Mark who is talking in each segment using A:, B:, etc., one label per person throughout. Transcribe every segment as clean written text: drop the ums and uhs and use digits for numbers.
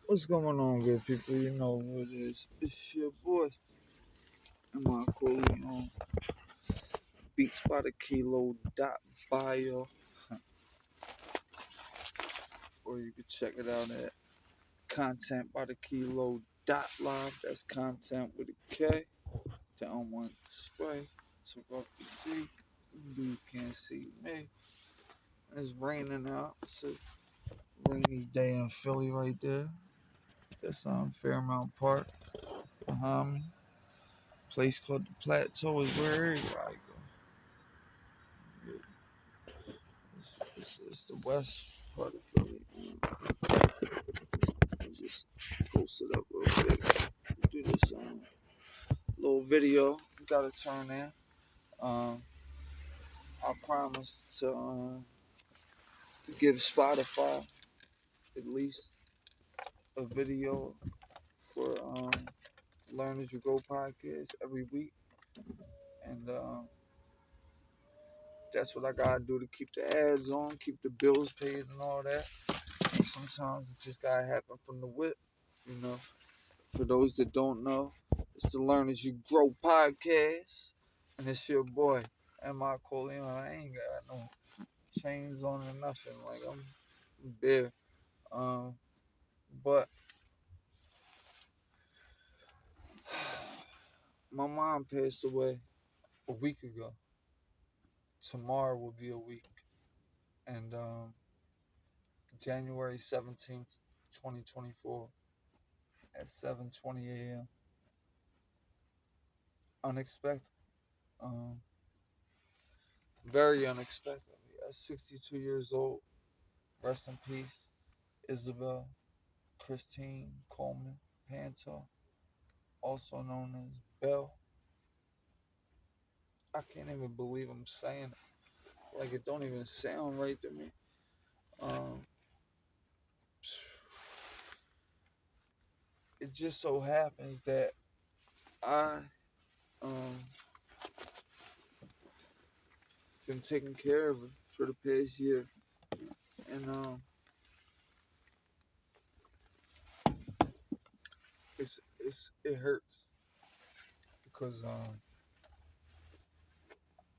A: What's going on, good people? You know what it is. It's your boy, M-i-Corleone. Beats by the kilo dot bio. Or you can check it out at content by the kilo dot live. That's content with a K. Down one display. Took off the G. Some dudes can't see me. It's raining out. It's a rainy day in Philly right there. That's on Fairmount Park. Behind me. Place called the Plateau is where everybody go. It's the west part of Philly. I'll just post it up real quick. Do this little video. Gotta turn in. Um, I promised to give Spotify at least a video for Learn As You Go podcast every week, and that's what I gotta do to keep the ads on, keep the bills paid, and all that. And sometimes it just gotta happen from the whip, you know. For those that don't know, it's the Learn As You Grow podcast, and it's your boy M-i-Corleone. I ain't got no chains on or nothing. Like I'm bare. But my mom passed away a week ago. Tomorrow will be a week, and January 17th, 2024, at 7:20 a.m. Unexpected. Um, Very unexpected. At 62 years old. Rest in peace, Isabel Christine Coleman Panto, also known as Belle. I can't even believe I'm saying it. Like it don't even sound right to me. Um, it just so happens that I um been taking care of her for the past year, and it hurts because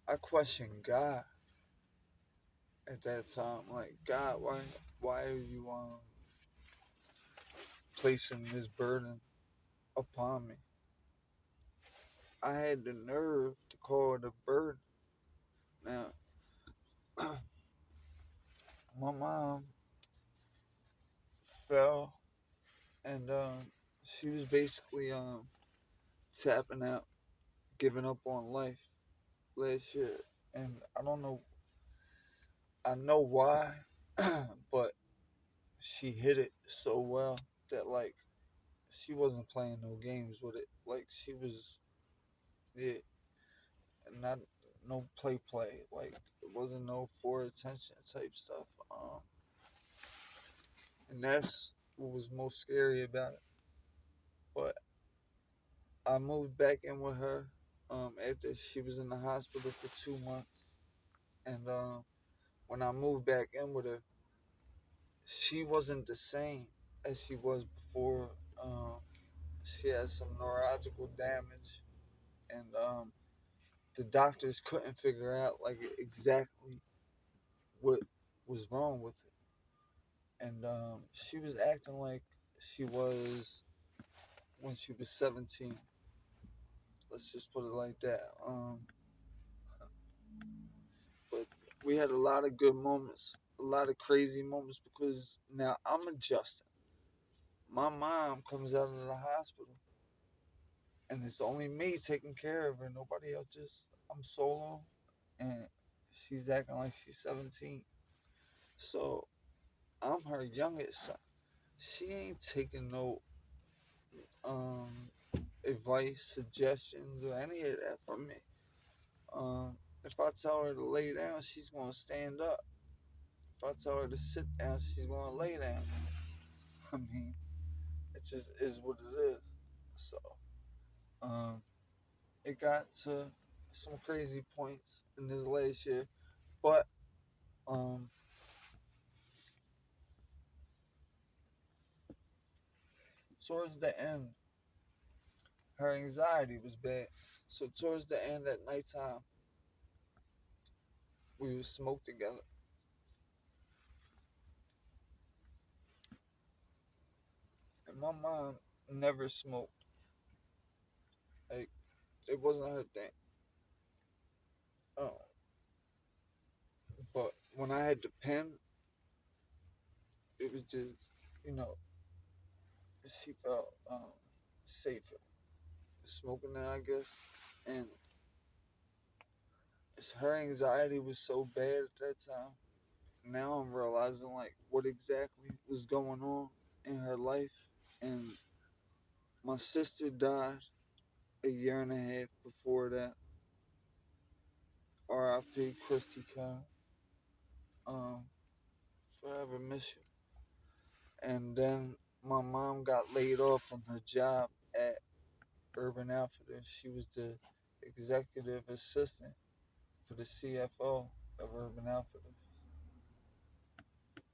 A: I questioned God at that time. Like God, why are you placing this burden upon me? I had the nerve to call it a burden. Now, my mom fell, and she was basically tapping out, giving up on life last year. And I don't know, I know why, but she hit it so well that like she wasn't playing no games with it. Like she was, yeah, not no play. Like it wasn't no for attention type stuff. And that's what was most scary about it. But I moved back in with her after she was in the hospital for 2 months, and when I moved back in with her, she wasn't the same as she was before. Um, she had some neurological damage, and the doctors couldn't figure out like exactly what was wrong with it, and she was acting like she was when she was 17. Let's just put it like that. But we had a lot of good moments, a lot of crazy moments because now I'm adjusting. My mom comes out of the hospital and it's only me taking care of her. Nobody else. Just I'm solo, and she's acting like she's 17. So I'm her youngest son. She ain't taking no um advice, suggestions, or any of that from me. If I tell her to lay down, she's gonna stand up. If I tell her to sit down, she's gonna lay down. I mean, it just is what it is. So, um, it got to some crazy points in this last year, but um, towards the end, her anxiety was bad. So towards the end at nighttime, we would smoke together. And my mom never smoked. Like it wasn't her thing. Uh, but when I had the pen, it was just, you know, she felt safer smoking it, I guess. And her anxiety was so bad at that time. Now I'm realizing like what exactly was going on in her life. And my sister died a year and a half before that. R.I.P. Christy Kern. Um, forever miss you. And then my mom got laid off from her job at Urban Outfitters. She was the executive assistant for the CFO of Urban Outfitters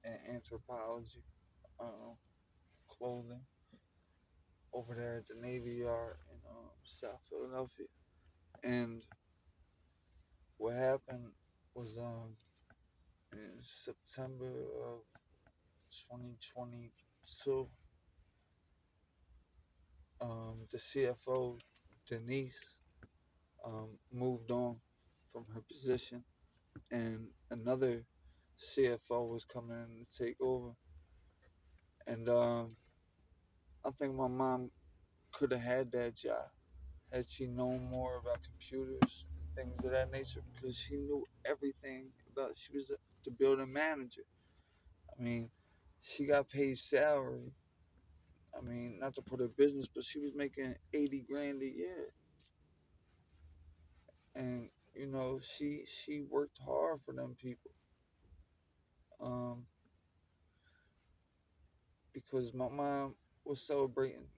A: and anthropology, clothing over there at the Navy Yard in South Philadelphia. And what happened was in September of 2022, the CFO Denise moved on from her position, and another CFO was coming in to take over. And I think my mom could have had that job had she known more about computers and things of that nature, because she knew everything about. She was the building manager. I mean, she got paid salary. I mean, not to put her business, but she was making 80 grand a year, and you know, she worked hard for them people. Um, because my mom was celebrating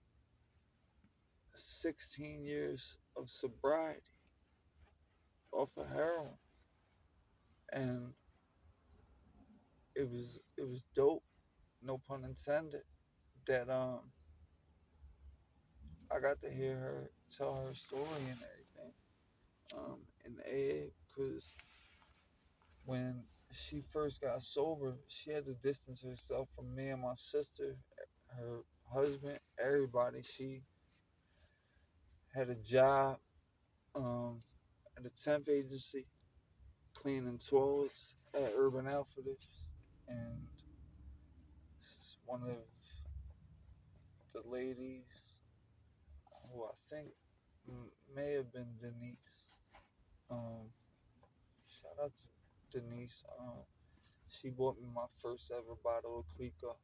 A: 16 years of sobriety off of heroin, and it was dope, no pun intended, that I got to hear her tell her story and everything in the AA, because when she first got sober, she had to distance herself from me and my sister, her husband, everybody. She had a job um, at a temp agency cleaning toilets at Urban Outfitters, and one of the ladies who I think may have been Denise. Um, Shout out to Denise. She bought me my first ever bottle of Clico,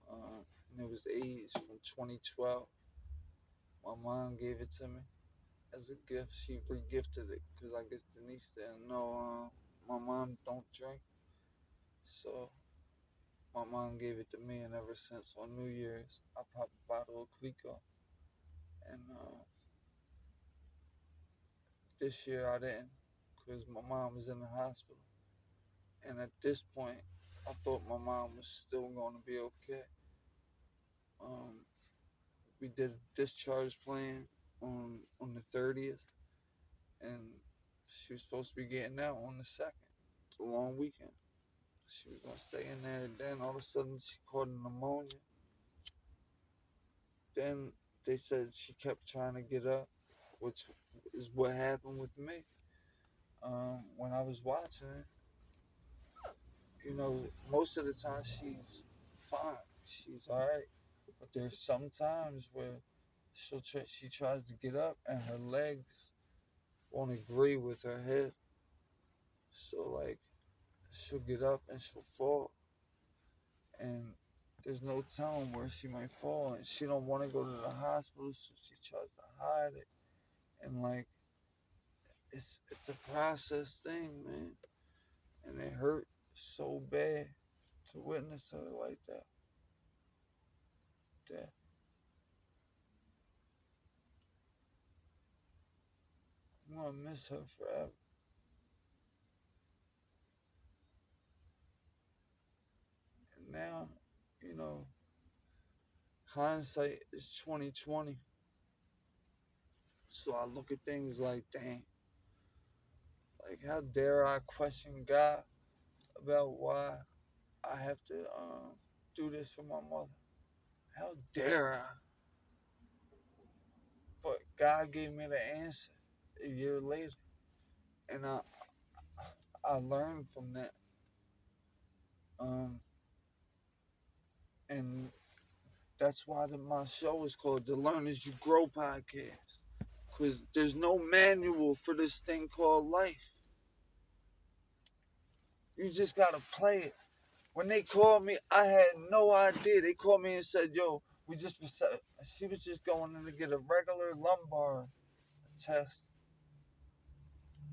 A: and it was aged from 2012. My mom gave it to me as a gift. She regifted it because I guess Denise didn't know my mom don't drink, so my mom gave it to me, and ever since on New Year's, I pop a bottle of Clico. And this year I didn't, because my mom was in the hospital. And at this point, I thought my mom was still going to be okay. Um, we did a discharge plan on the 30th, and she was supposed to be getting out on the 2nd. It's a long weekend. She was going to stay in there, and then all of a sudden she caught a pneumonia. Then they said she kept trying to get up, which is what happened with me. When I was watching it, you know, most of the time she's fine. She's all right. But there's some times where she tries to get up and her legs won't agree with her head. So like she'll get up and she'll fall, and there's no telling where she might fall, and she don't want to go to the hospital, so she tries to hide it. And like it's a process thing, man, and it hurt so bad to witness her like that. That I'm gonna miss her forever. And now, you know, hindsight is 2020. So I look at things like, dang, like how dare I question God about why I have to do this for my mother? How dare I? But God gave me the answer a year later, and I learned from that. Um, and that's why my show is called the Learn As You Grow podcast. Because there's no manual for this thing called life. You just gotta play it. When they called me, I had no idea. They called me and said, "Yo, she was just going in to get a regular lumbar test,"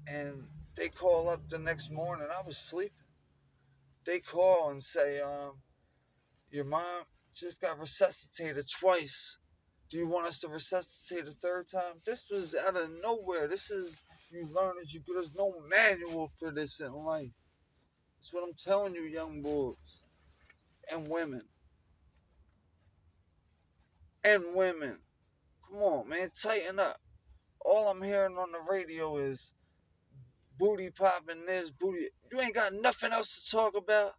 A: and they call up the next morning. I was sleeping. They call and say, "Your mom just got resuscitated twice. Do you want us to resuscitate a third time?" This was out of nowhere. This is you learn as you go. There's no manual for this in life. That's what I'm telling you, young boys and women. And women. Come on, man, tighten up. All I'm hearing on the radio is booty popping this, booty. You ain't got nothing else to talk about.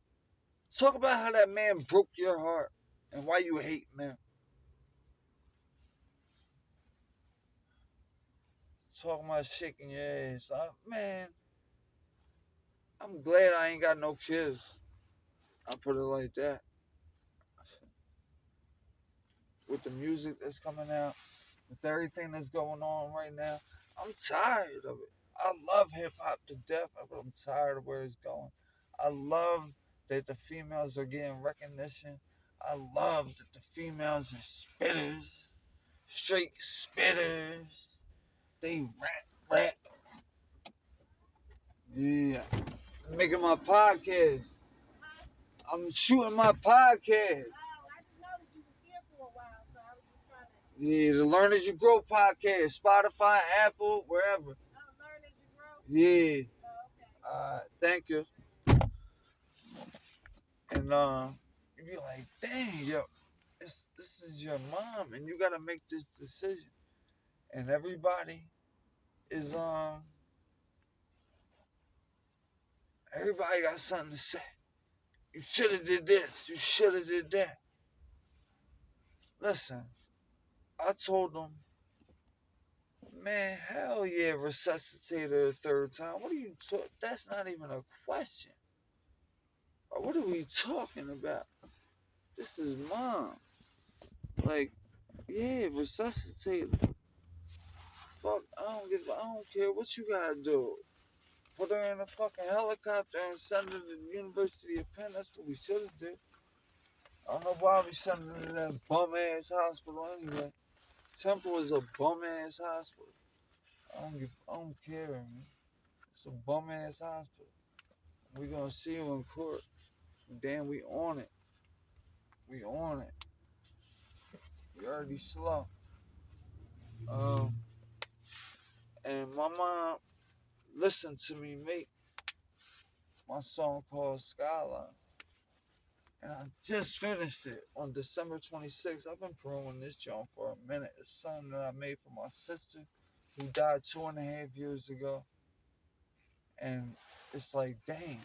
A: Talk about how that man broke your heart and why you hate men. Talking about shaking your ass. Man, I'm glad I ain't got no kids. I put it like that. With the music that's coming out, with everything that's going on right now, I'm tired of it. I love hip hop to death, but I'm tired of where it's going. I love that the females are getting recognition. I love that the females are spitters, straight spitters. They rap. Yeah. I'm making my podcast. I'm shooting my podcast. Yeah, the Learn As You Grow podcast, Spotify, Apple, wherever. Learn As You Grow? Yeah. Thank you. And you be like, dang, yo, this is your mom, and you gotta make this decision. And everybody is everybody got something to say. You should have did this. You should have did that. Listen, I told them, man, hell yeah, resuscitate her a third time. What are you talking? That's not even a question. What are we talking about? This is mom. Like, yeah, resuscitate her. Fuck, I don't care what you gotta do. Put her in a fucking helicopter and send her to the University of Penn. That's what we should have did. I don't know why we sent her to that bum ass hospital anyway. Temple is a bum ass hospital. I don't care, man. It's a bum ass hospital. We gonna see you in court. Damn, we on it. We on it. We already slow. Um, and my mom listened to me make my song called Skyline. And I just finished it on December 26th. I've been promoting this joint for a minute. It's something that I made for my sister who died 2.5 years ago. And it's like, dang.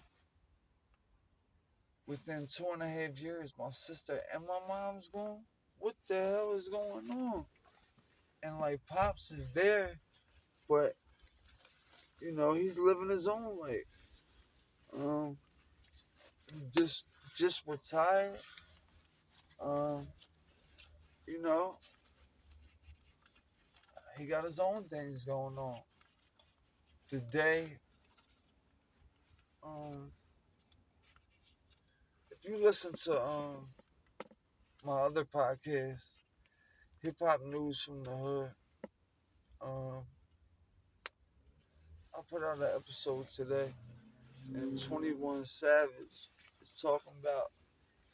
A: Within 2.5 years, my sister and my mom's gone. What the hell is going on? And like, Pops is there, but you know, he's living his own life. Um, just retired. Um, you know, he got his own things going on. Today, um, if you listen to my other podcast, Hip Hop News from the Hood, um, I put out an episode today, and 21 Savage is talking about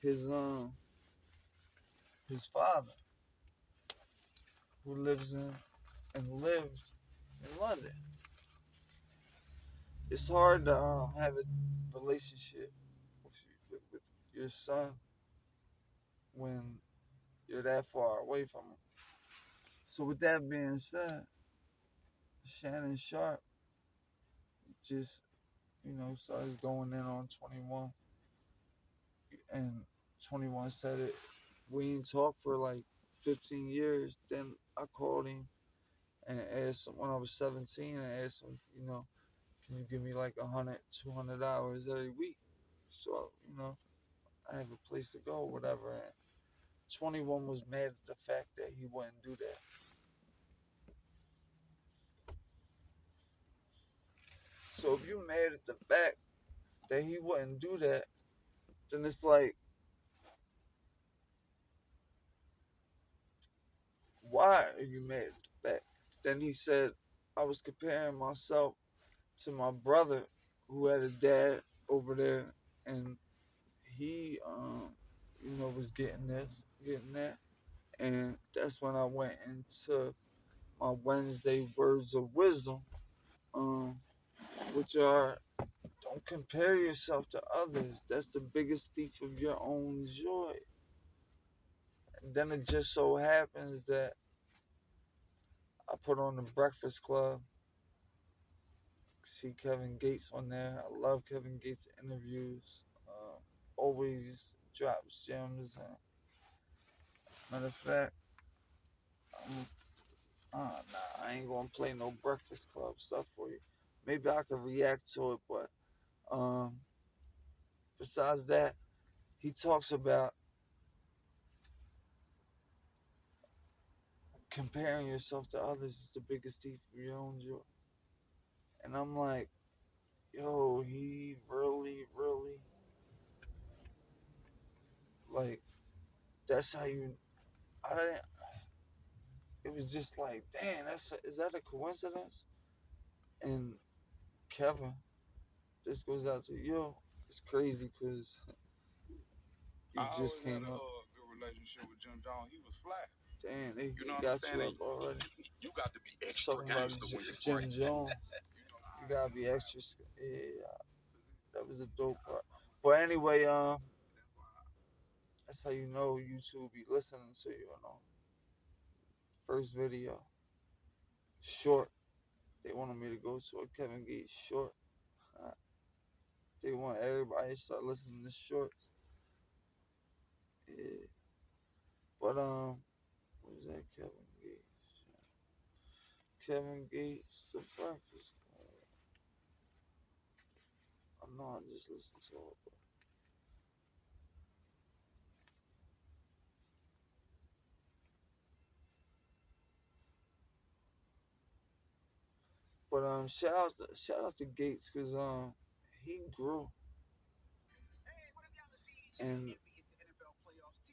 A: his father, who lives in and lived in London. It's hard to have a relationship with your son when you're that far away from them. So with that being said, Shannon Sharp just, started going in on 21, and 21 said it. We ain't talked for like 15 years. Then I called him and asked him when I was 17 and asked him, can you give me like 100, 200 hours every week? So, I have a place to go, whatever. And 21 was mad at the fact that he wouldn't do that. So if you mad at the fact that he wouldn't do that, then it's like, why are you mad at the fact? Then he said, I was comparing myself to my brother who had a dad over there, and he, was getting this, getting that. And that's when I went into my Wednesday words of wisdom, um, which are, don't compare yourself to others. That's the biggest thief of your own joy. And then it just so happens that I put on the Breakfast Club. See Kevin Gates on there. I love Kevin Gates interviews. Always drops gems. And matter of fact, I ain't gonna play no Breakfast Club stuff for you. Maybe I could react to it, but besides that, he talks about comparing yourself to others is the biggest thief of your own joy. And I'm like, yo, he really, really, like, that's how you, I didn't, it was just like, damn, is that a coincidence? And Kevin, this goes out to you. It's crazy because you just came up.
B: Good relationship with Jim Jones. He was flat.
A: Damn, they
B: You know what I'm
A: got
B: saying?
A: you up already.
B: You got to be extra
A: Talking about
B: gangster when you're
A: Jim
B: great.
A: Jones. You gotta be extra. Yeah, that was a dope part. But anyway, that's how you know YouTube be listening to you. First video, short. They wanted me to go to a Kevin Gates short. They want everybody to start listening to shorts. Yeah. But what is that Kevin Gates? Kevin Gates, The Breakfast Club. I know I just listened to it. But shout out to Gates because he grew, and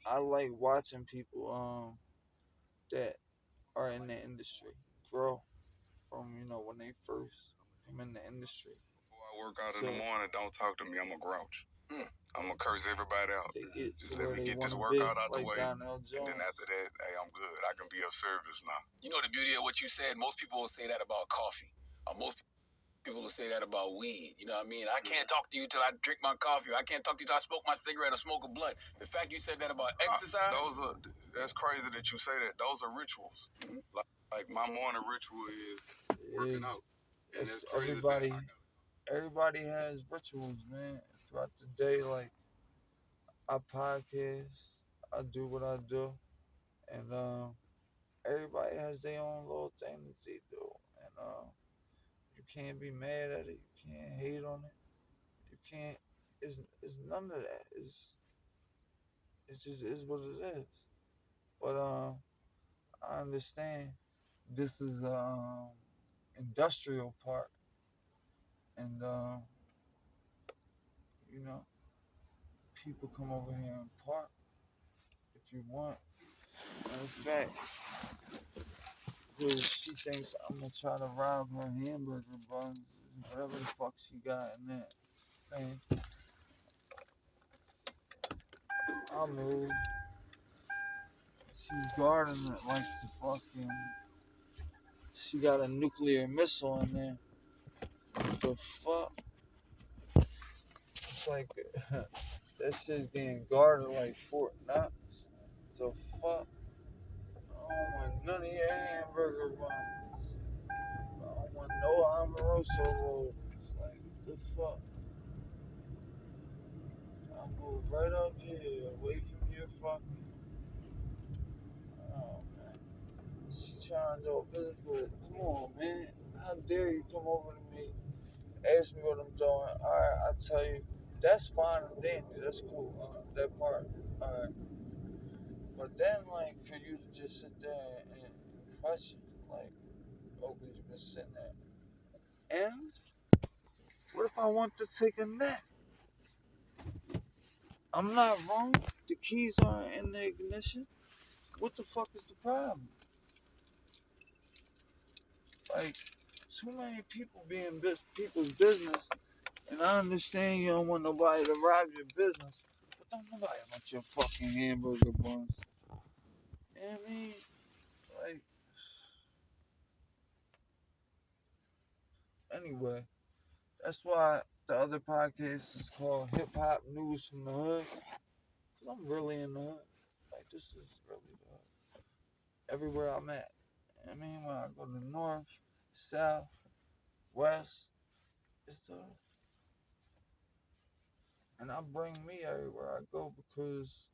A: I like watching people that are in the industry grow from when they first come in the industry.
B: Before I work out in the morning, don't talk to me. I'm a grouch. I'm gonna curse everybody out. Just let me get this workout out the way, and then after that, hey, I'm good. I can be of service now. You know the beauty of what you said. Most people will say that about coffee. Most people will say that about weed. You know what I mean? I can't talk to you till I drink my coffee. I can't talk to you till I smoke my cigarette or smoke a blunt. The fact you said that about exercise. That's crazy that you say that. Those are rituals. Mm-hmm. Like my morning ritual is working out, and it's crazy.
A: Everybody has rituals, man. Throughout the day, like I podcast, I do what I do, and everybody has their own little thing that they do, and you can't be mad at it, you can't hate on it, you can't. It's none of that. It's just is what it is. But I understand this is industrial part, and you know people come over here and park if you want. In fact, because she thinks I'm gonna try to rob her hamburger buns, whatever the fuck she got in that thing. I'll move. She's guarding it like the fucking. She got a nuclear missile in there. The fuck? It's like that shit's getting guarded like Fort Knox. The fuck? hamburger buns. I don't want no Amoroso rolls. Like, what the fuck? I move right up here, away from your fucking. Oh, man. She trying to do a business with it. Come on, man. How dare you come over to me, ask me what I'm doing? Alright, I'll tell you. That's fine and dandy. That's cool. That part. Alright. But then, like, for you to just sit there and question, like, oh, because you've been sitting there. And what if I want to take a nap? I'm not wrong. The keys aren't in the ignition. What the fuck is the problem? Like, too many people being people's business. And I understand you don't want nobody to rob your business. But don't nobody want your fucking hamburger buns. You know what I mean? Like, anyway, that's why the other podcast is called Hip Hop News from the Hood. Because I'm really in the hood. Like, this is really the hood. Everywhere I'm at. I mean, when I go to the north, south, west, it's the hood. And I bring me everywhere I go because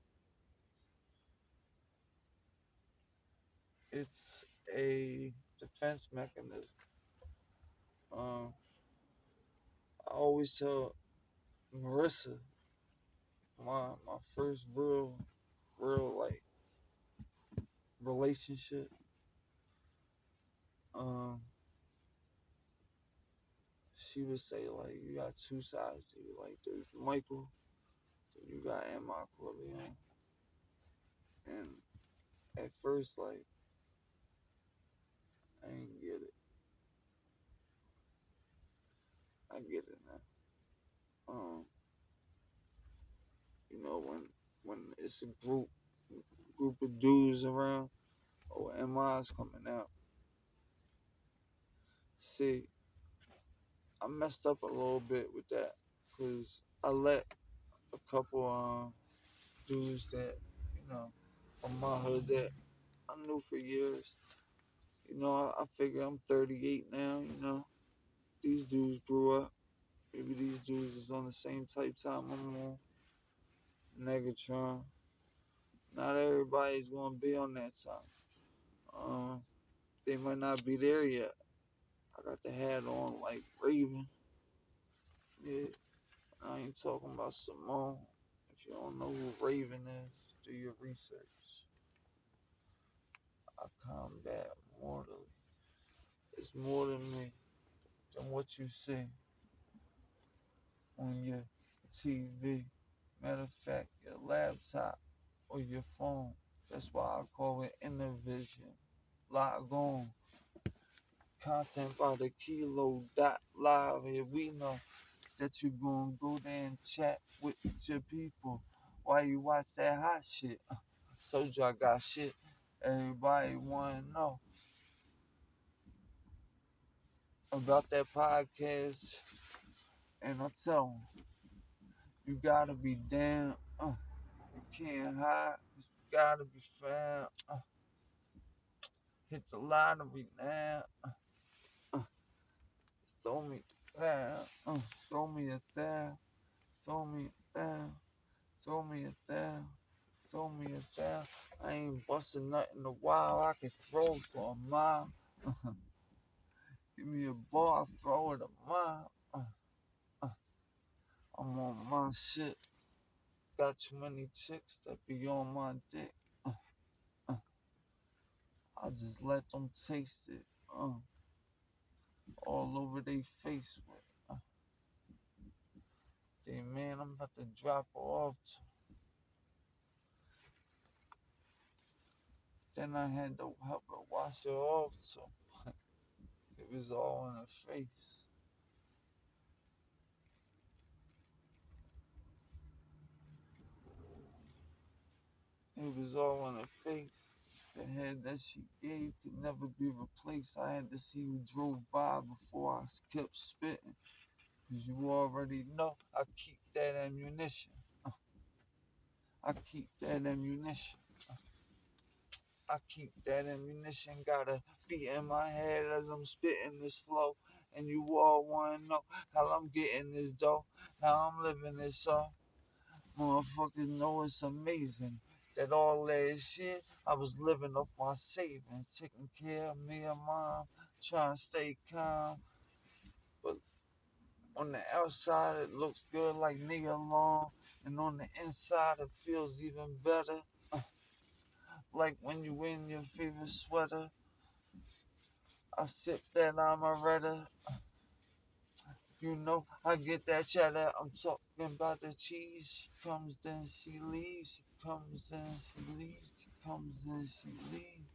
A: it's a defense mechanism. Um, I always tell Marissa, my first real like relationship. Um, she would say like you got two sides to you. Like there's Michael, then you got M-i-Corleone. And at first, like I ain't get it. I get it now. You know when it's a group of dudes around, or MI's coming out. See, I messed up a little bit with that because I let a couple dudes that from my hood that I knew for years. I figure I'm 38 now. These dudes grew up. Maybe these dudes is on the same type time I'm on. Negatron. Not everybody's gonna be on that time. They might not be there yet. I got the hat on like Raven. Yeah, I ain't talking about Simone. If you don't know who Raven is, do your research. I combat mortally. It's more than me, than what you see on your TV. Matter of fact, your laptop or your phone. That's why I call it Intervision. Log on. Content by the kilo dot live. Here we know that you gonna go there and chat with your people while you watch that hot shit. I told you I got shit everybody wanna know about that podcast, and I tell them you gotta be down. You can't hide. You gotta be found. Hit the lottery now. Uh, throw me down. Throw me a down. Throw me down. Throw me a down. Throw me a down. I ain't busting nothing in a while. I can throw for a mile. Give me a ball, I throw it a mile. Uh, I'm on my shit. Got too many chicks that be on my dick. Uh, I just let them taste it. All over they face with. Say, man, I'm about to drop her off. Then I had to help her wash her off. So it was all in her face. It was all in her face. The head that she gave could never be replaced. I had to see who drove by before I kept spitting. Cause you already know I keep that ammunition. I keep that ammunition. I keep that ammunition, gotta be in my head as I'm spitting this flow. And you all wanna know how I'm getting this dough, how I'm living this up. Motherfuckers know it's amazing that all last year I was living off my savings, taking care of me and mom, trying to stay calm. But on the outside it looks good like nigga long, and on the inside it feels even better. Like when you in your favorite sweater, I sip that amaretto. You know, I get that cheddar. I'm talking about the cheese. She comes, then she leaves. She comes, then she leaves. She comes, then she leaves.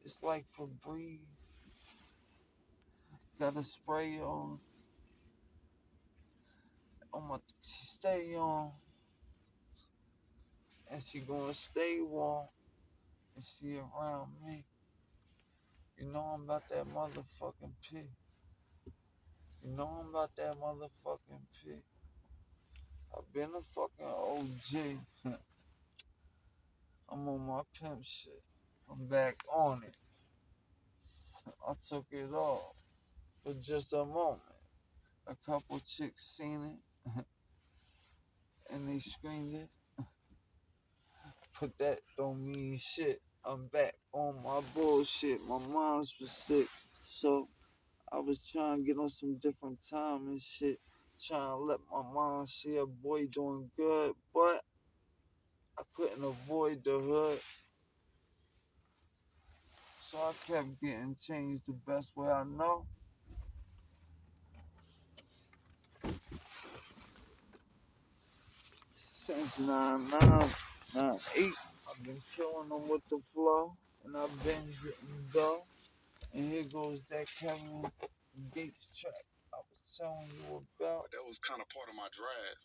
A: It's like Febreze. Got a spray on my. She stay on, and she gonna stay warm. And she around me. You know I'm about that motherfucking pig. You know I'm about that motherfucking pig. I've been a fucking OG. I'm on my pimp shit. I'm back on it. I took it off for just a moment. A couple chicks seen it and they screamed it. But that don't mean shit. I'm back on my bullshit. My mom's was sick, so I was trying to get on some different time and shit. Trying to let my mom see a boy doing good, but I couldn't avoid the hood. So I kept getting changed the best way I know. Since 99, 98, I've been killing them with the flow, and I've been getting dough. And here goes that Kevin Gates track I was telling you about.
B: That was kind of part of my drive.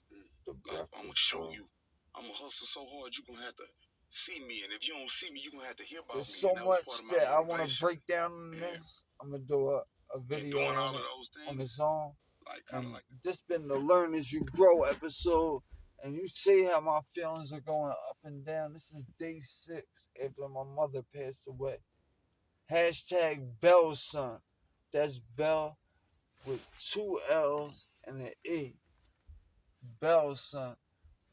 A: Like,
B: I'm gonna show you. I'm gonna hustle so hard you're gonna have to see me, and if you don't see me, you're gonna have to hear about
A: there's
B: me.
A: so
B: And that was part
A: much
B: of my
A: that I
B: motivation.
A: want to break down in this. I'm gonna do a video
B: doing all
A: on
B: of
A: it
B: those things,
A: on its own.
B: Kind of
A: And
B: like
A: this been the Learn As You Grow episode. And you see how my feelings are going up and down. This is day 6 after my mother passed away. Hashtag Bell Son. That's Bell with 2 L's and an E. Bell Son.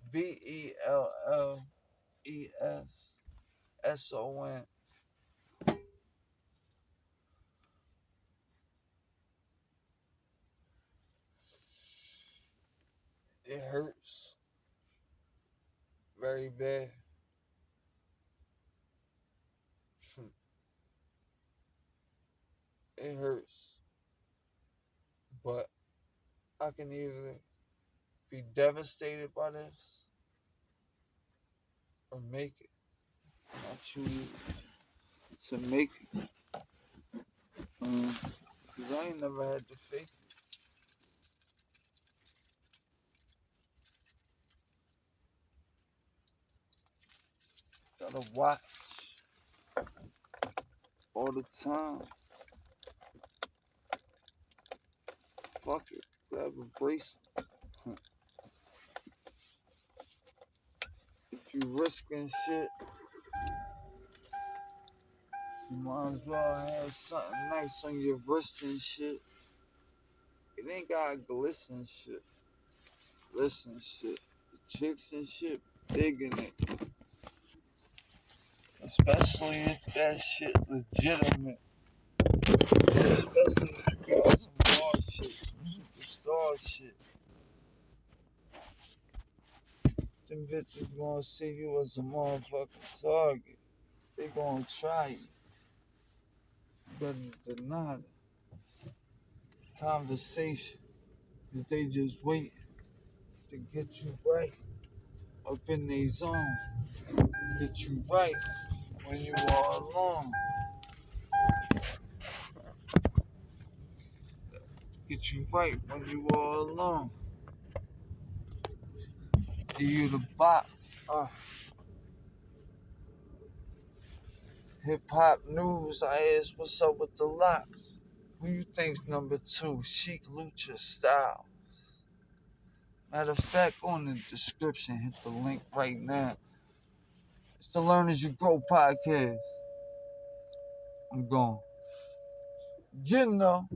A: BELLESSON. It hurts very bad. It hurts. But I can either be devastated by this or make it. And I choose to make it. Because I ain't never had to fake it. Gotta watch all the time. Fuck it. Grab a bracelet. If you risking shit, you might as well have something nice on your wrist and shit. It ain't gotta glisten shit. Listen shit. The chicks and shit digging it. Especially if that shit legitimate. Especially if you got some hard shit, some superstar shit. Them bitches gonna see you as a motherfucking target. They gonna try you. Better deny the conversation. Cause they just wait to get you right up in their zone. Get you right when you are alone. Get you right when you are alone. Give you the box. Hip hop news. I asked what's up with the locks. Who you think's number 2? Chic Lucha Style. Matter of fact, on the description, hit the link right now. It's the Learn As You Grow podcast. I'm gone. You know.